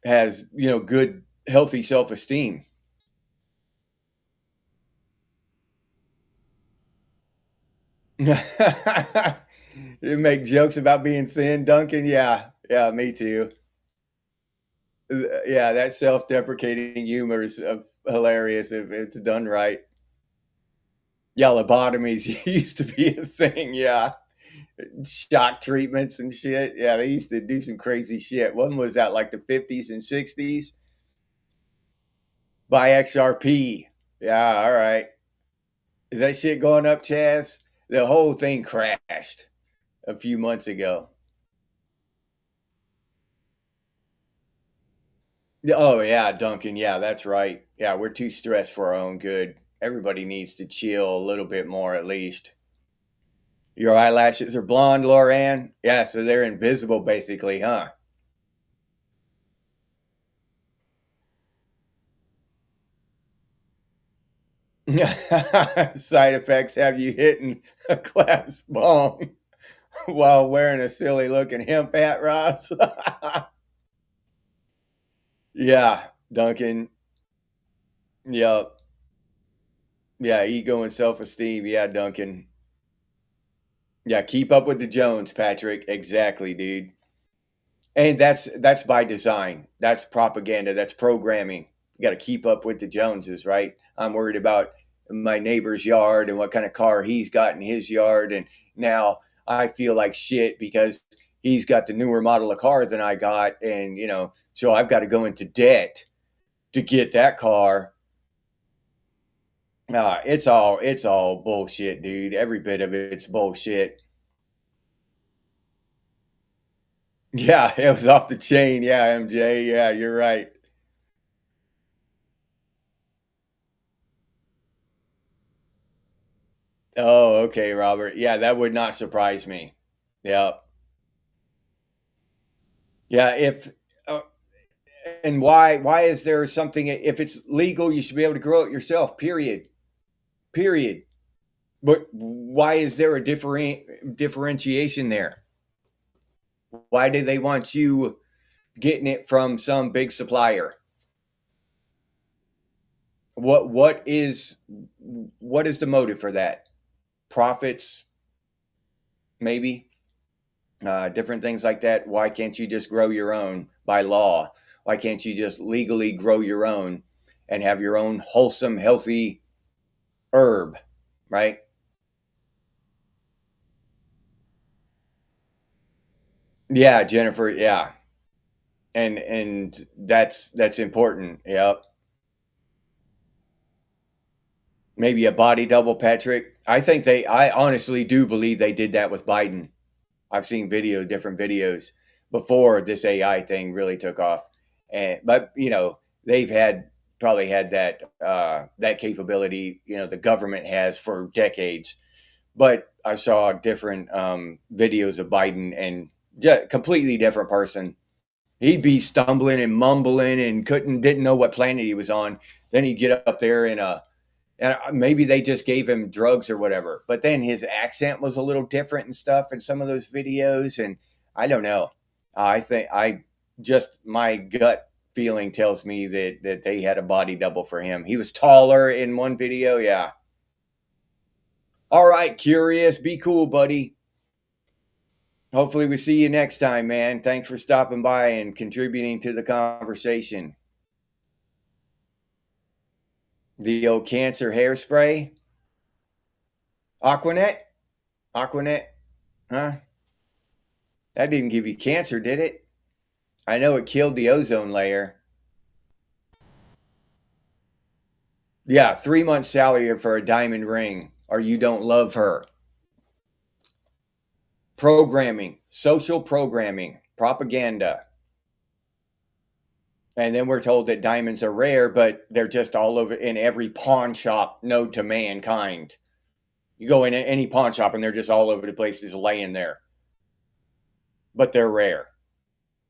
A: has, good healthy self-esteem. You make jokes about being thin, Duncan. Yeah, yeah, me too. Yeah, that self-deprecating humor is hilarious if it's done right. Yeah, lobotomies used to be a thing. Yeah, shock treatments and shit. Yeah, they used to do some crazy shit. One was that like the 50s and 60s by XRP. Yeah, all right. Is that shit going up, Chaz? The whole thing crashed a few months ago. Oh yeah, Duncan. Yeah, that's right. Yeah, we're too stressed for our own good. Everybody needs to chill a little bit more, at least. Your eyelashes are blonde, Loran. Yeah, so they're invisible, basically, huh? Side effects have you hitting a glass bong while wearing a silly looking hemp hat, Ross? Yeah, Duncan. Yep. Yeah, ego and self esteem. Yeah, Duncan. Yeah, keep up with the Jones, Patrick. Exactly, dude. And that's by design. That's propaganda. That's programming. You got to keep up with the Joneses, right? I'm worried about my neighbor's yard and what kind of car he's got in his yard, and now I feel like shit because he's got the newer model of car than I got, and so I've got to go into debt to get that car. It's all bullshit, dude. Every bit of it's bullshit. Yeah, it was off the chain. Yeah, MJ. Yeah, you're right. Oh, okay, Robert. Yeah, that would not surprise me. Yeah. Yeah, if uh, and why is there something if it's legal you should be able to grow it yourself, period. Period. But why is there a differentiation there? Why do they want you getting it from some big supplier? What is the motive for that? Profits, maybe? Different things like that. Why can't you just grow your own by law? Why can't you just legally grow your own and have your own wholesome, healthy herb, right? Yeah, Jennifer. Yeah, and that's important. Yep. Maybe a body double, Patrick. I honestly do believe they did that with Biden. I've seen different videos before this AI thing really took off. But they've probably had that capability, the government has for decades. But I saw different videos of Biden and completely different person. He'd be stumbling and mumbling and didn't know what planet he was on. Then he'd get up there and maybe they just gave him drugs or whatever. But then his accent was a little different and stuff in some of those videos. And I don't know. I think my gut feeling tells me that they had a body double for him. He was taller in one video. Yeah. All right, Curious. Be cool, buddy. Hopefully we see you next time, man. Thanks for stopping by and contributing to the conversation. The old cancer hairspray. Aquanet? Aquanet? Huh? That didn't give you cancer, did it? I know it killed the ozone layer. Yeah, 3 months salary for a diamond ring, or you don't love her. Programming, social programming, propaganda. And then we're told that diamonds are rare, but they're just all over in every pawn shop known to mankind. You go in any pawn shop and they're just all over the place, just laying there. But they're rare.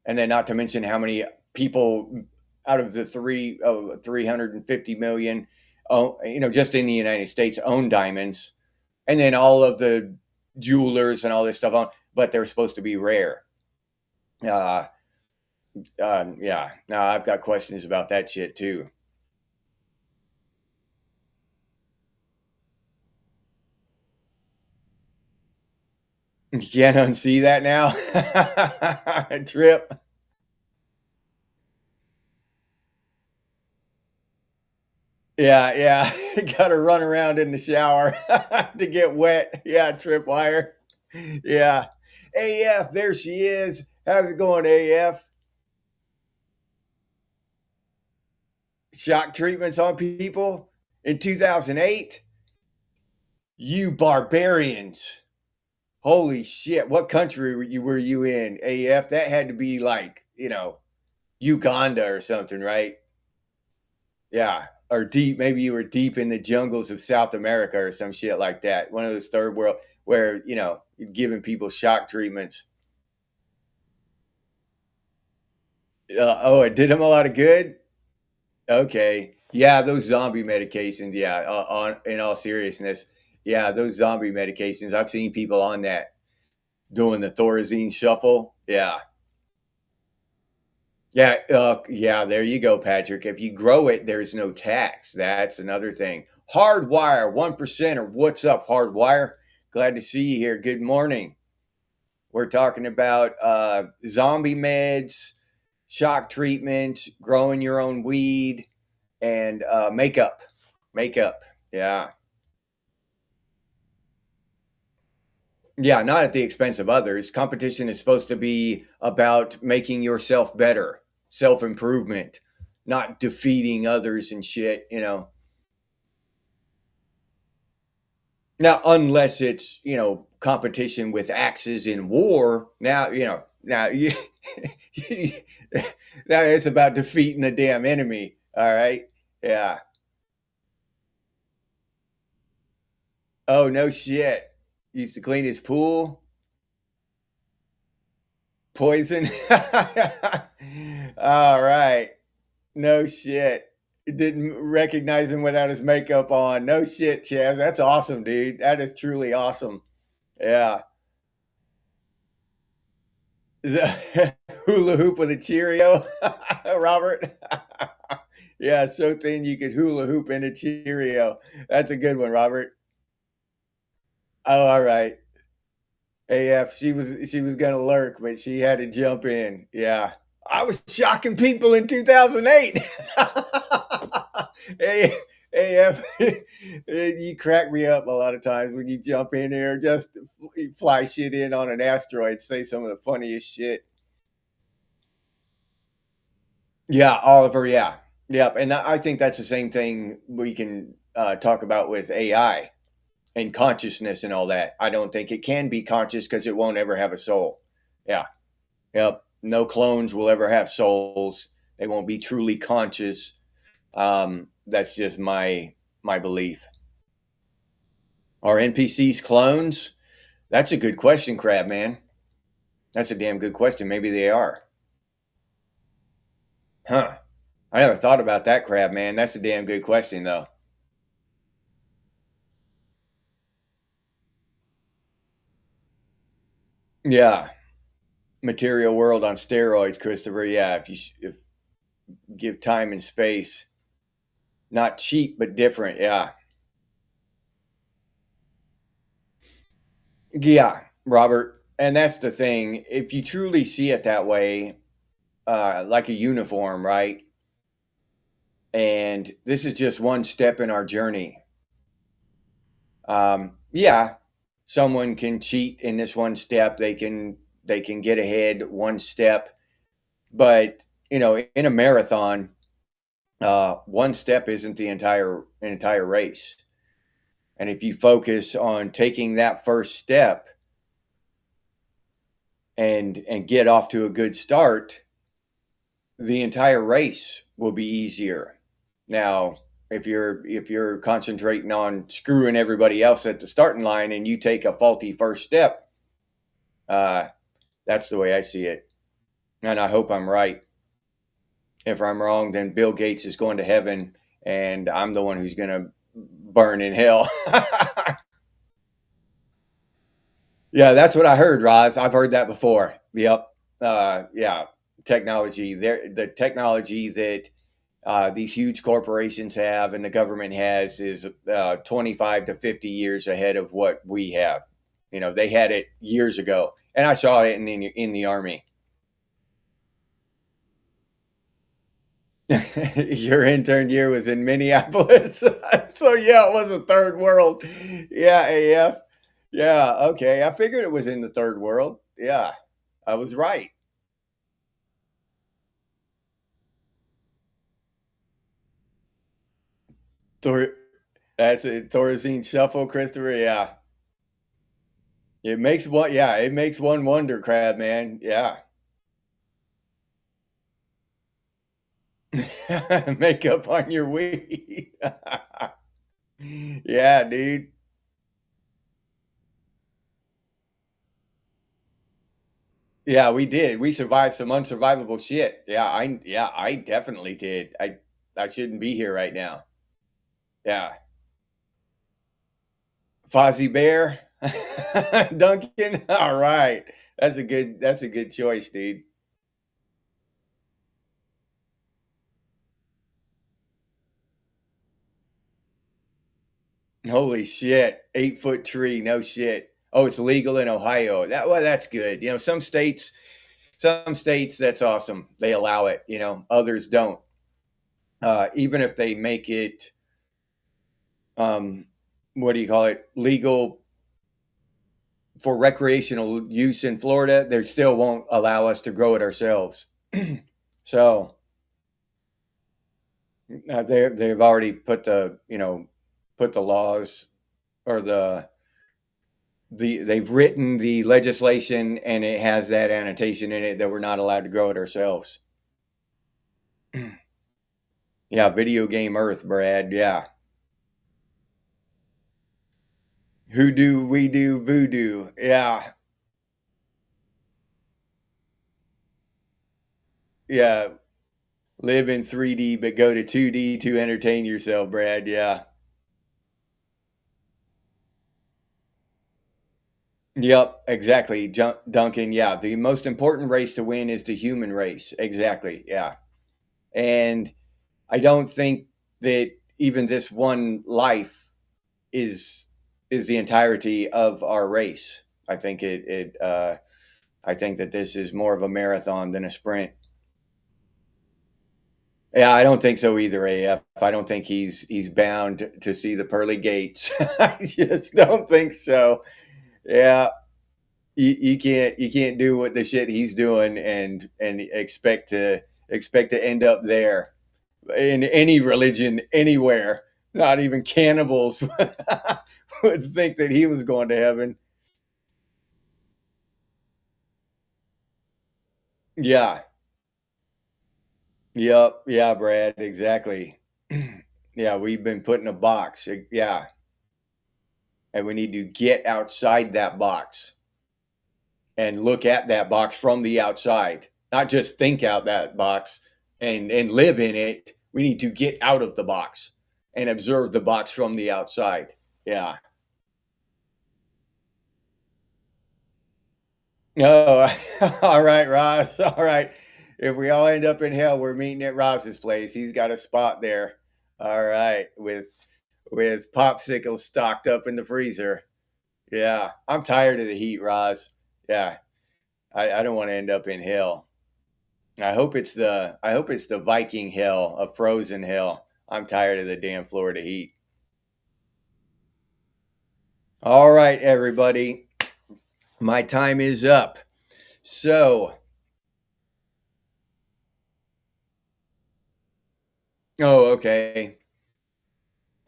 A: And then not to mention how many people out of the 350 million, just in the United States own diamonds. And then all of the jewelers and all this stuff on, but they're supposed to be rare. Yeah. Now I've got questions about that shit too. You can't unsee that now. Trip. Yeah. Got to run around in the shower to get wet. Yeah, tripwire. Yeah. AF, there she is. How's it going, AF? Shock treatments on people in 2008? You barbarians. Holy shit. What country were you in, AF? That had to be like, Uganda or something, right? Yeah. Or deep, maybe you were deep in the jungles of South America or some shit like that. One of those third world where, giving people shock treatments. It did them a lot of good? Okay. Yeah, those zombie medications. Yeah, in all seriousness. Yeah, those zombie medications. I've seen people on that doing the Thorazine shuffle. Yeah. Yeah, there you go, Patrick. If you grow it, there's no tax. That's another thing. Hardwire, 1%, or what's up, Hardwire? Glad to see you here. Good morning. We're talking about zombie meds, shock treatments, growing your own weed, and makeup. Makeup. Yeah. Yeah, not at the expense of others. Competition is supposed to be about making yourself better, self improvement, not defeating others and shit. Now, unless it's, competition with axes in war, now, now now it's about defeating the damn enemy. All right. Yeah. Oh, no shit. Used to clean his pool. Poison. All right. No shit. Didn't recognize him without his makeup on. No shit, Chaz. That's awesome, dude. That is truly awesome. Yeah. The hula hoop with a Cheerio, Robert. Yeah, so thin you could hula hoop in a Cheerio. That's a good one, Robert. Oh, all right. AF, she was gonna lurk, but she had to jump in. Yeah. I was shocking people in 2008. Hey, AF, you crack me up a lot of times when you jump in here, just fly shit in on an asteroid, say some of the funniest shit. Yeah, Oliver, yeah. Yep. And I think that's the same thing we can talk about with AI and consciousness and all that. I don't think it can be conscious because it won't ever have a soul. Yeah. Yep. No clones will ever have souls. They won't be truly conscious. That's just my belief. Are NPCs clones? That's a good question, Crab Man. That's a damn good question. Maybe they are. Huh. I never thought about that, Crab Man. That's a damn good question, though. Yeah. Material world on steroids, Christopher. Yeah. If give time and space, not cheap but different. Yeah. Yeah, Robert. And that's the thing. If you truly see it that way, like a uniform, right? And this is just one step in our journey. Yeah, someone can cheat in this one step. They can get ahead one step, but in a marathon, one step isn't the entire race. And if you focus on taking that first step and get off to a good start, the entire race will be easier. Now, if you're concentrating on screwing everybody else at the starting line and you take a faulty first step, that's the way I see it. And I hope I'm right. If I'm wrong, then Bill Gates is going to heaven and I'm the one who's going to burn in hell. Yeah, that's what I heard, Roz. I've heard that before. Yep. Yeah. Technology. The technology that these huge corporations have and the government has is 25 to 50 years ahead of what we have. They had it years ago, and I saw it in the army. Your intern year was in Minneapolis, so yeah, it was a third world. Yeah, AF. Yeah, okay. I figured it was in the third world. Yeah, I was right. Thor, that's it. Thorazine Shuffle, Christopher. Yeah, it makes one. Yeah, it makes one wonder, Crab Man. Yeah, makeup on your weed. Yeah, dude. Yeah, we did. We survived some unsurvivable shit. Yeah, I definitely did. I shouldn't be here right now. Yeah. Fozzie Bear. Duncan. All right. That's a good choice, dude. Holy shit. 8-foot tree, no shit. Oh, it's legal in Ohio. That's good. Some states that's awesome. They allow it, others don't. Even if they make it what do you call it, legal for recreational use in Florida, they still won't allow us to grow it ourselves. So they've already put the laws or they've written the legislation and it has that annotation in it that we're not allowed to grow it ourselves. Yeah, video game Earth, Brad. Yeah. Who do we do voodoo? Yeah. Yeah. Live in 3D but go to 2D to entertain yourself, Brad. Yeah. Yep, exactly. Duncan, yeah. The most important race to win is the human race. Exactly. Yeah. And I don't think that even this one life is the entirety of our race. I think that this is more of a marathon than a sprint. Yeah, I don't think so either, AF. I don't think he's bound to see the pearly gates. I just don't think so. Yeah, you can't do what the shit he's doing and expect to end up there in any religion anywhere. Not even cannibals would think that he was going to heaven. Yeah. Yep. Yeah, Brad. Exactly. Yeah, we've been put in a box. Yeah. And we need to get outside that box and look at that box from the outside, not just think out that box and live in it. We need to get out of the box and observe the box from the outside. Yeah. No. All right, Ross. All right. If we all end up in hell, we're meeting at Ross's place. He's got a spot there. All right, with popsicles stocked up in the freezer. Yeah, I'm tired of the heat, Ross. Yeah, I don't want to end up in hell. I hope it's the Viking hell, a frozen hell. I'm tired of the damn Florida heat. All right, everybody, my time is up. So, oh, okay.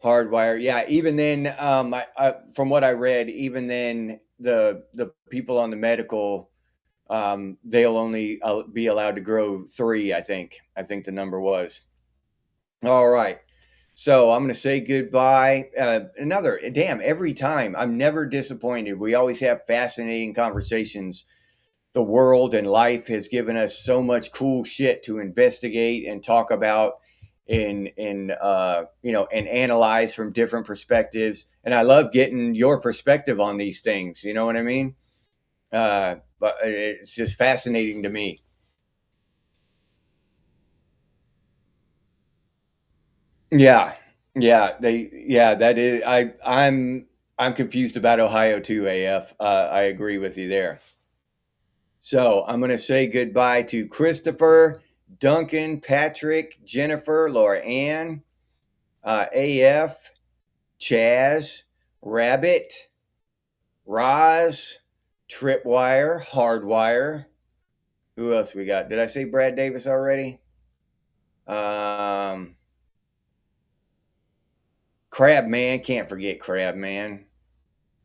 A: Hardwire, yeah. Even then, from what I read, even then, the people on the medical, they'll only be allowed to grow 3. I think the number was. All right. So I'm going to say goodbye. Another damn. Every time, I'm never disappointed. We always have fascinating conversations. The world and life has given us so much cool shit to investigate and talk about and analyze from different perspectives. And I love getting your perspective on these things. You know what I mean? But it's just fascinating to me. Yeah. That is. I'm confused about Ohio too, AF. I agree with you there. So I'm going to say goodbye to Christopher, Duncan, Patrick, Jennifer, Laura Ann, AF, Chaz, Rabbit, Roz, Tripwire, Hardwire. Who else we got? Did I say Brad Davis already? Um, Crab Man. Can't forget Crab Man.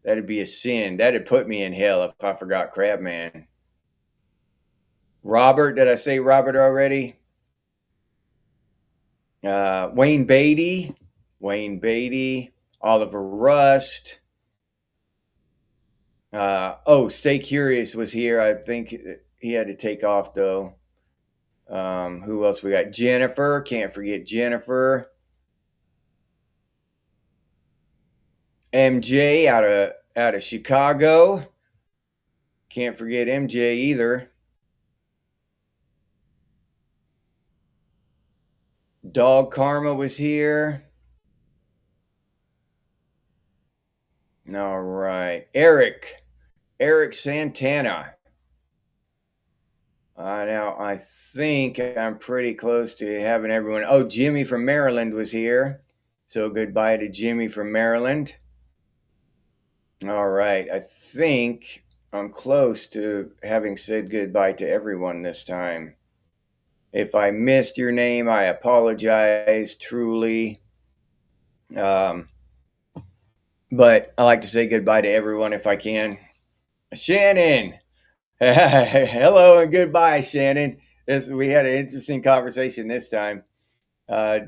A: That'd be a sin. That'd put me in hell if I forgot Crab Man. Robert. Did I say Robert already? Wayne Beatty. Wayne Beatty. Oliver Rust. Stay Curious was here. I think he had to take off though. Who else we got? Jennifer. Can't forget Jennifer. MJ out of Chicago. Can't forget MJ either. Dog Karma was here. All right. Eric Santana. Now, I think I'm pretty close to having everyone. Oh, Jimmy from Maryland was here. So goodbye to Jimmy from Maryland. All right. I think I'm close to having said goodbye to everyone this time. If I missed your name, I apologize truly. But I like to say goodbye to everyone if I can. Shannon. Hello and goodbye, Shannon. We had an interesting conversation this time.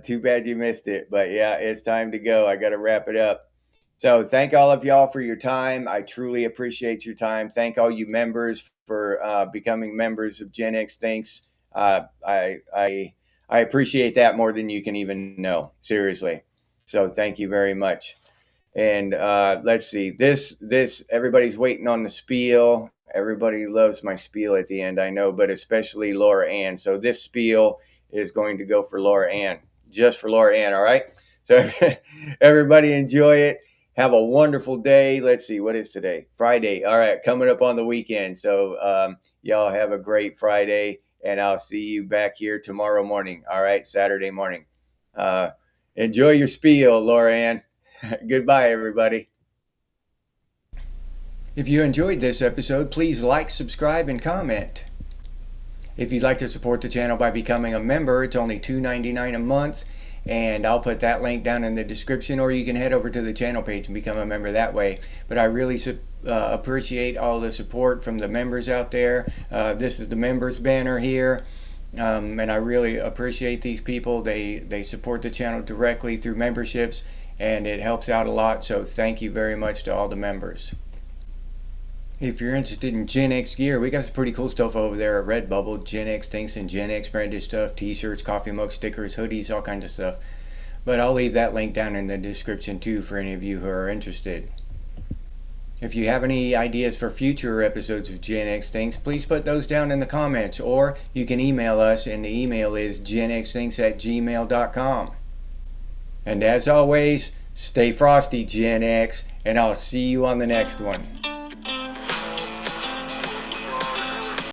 A: Too bad you missed it. But yeah, it's time to go. I got to wrap it up. So thank all of y'all for your time. I truly appreciate your time. Thank all you members for becoming members of genex. Thanks. I appreciate that more than you can even know. Seriously. So thank you very much. And let's see. This everybody's waiting on the spiel. Everybody loves my spiel at the end, I know, but especially Laura Ann. So this spiel is going to go for Laura Ann, just for Laura Ann. All right. So everybody enjoy it. Have a wonderful day. Let's see, what is today? Friday. All right, coming up on the weekend. So y'all have a great Friday, and I'll see you back here tomorrow morning. All right, Saturday morning. Enjoy your spiel, Laura Ann. Goodbye, everybody. If you enjoyed this episode, please like, subscribe, and comment. If you'd like to support the channel by becoming a member, it's only $2.99 a month. and I'll put that link down in the description, or you can head over to the channel page and become a member that way. But I really appreciate all the support from the members out there. This is the members banner here. And I really appreciate these people. They support the channel directly through memberships, and it helps out a lot. So thank you very much to all the members. If you're interested in Genex gear, we got some pretty cool stuff over there at Redbubble. Genex things and Genex branded stuff, t-shirts, coffee mugs, stickers, hoodies, all kinds of stuff. But I'll leave that link down in the description too for any of you who are interested. If you have any ideas for future episodes of Genex Things, please put those down in the comments, or you can email us, and the email is genxthings@gmail.com. And as always, stay frosty, Gen X, and I'll see you on the next one.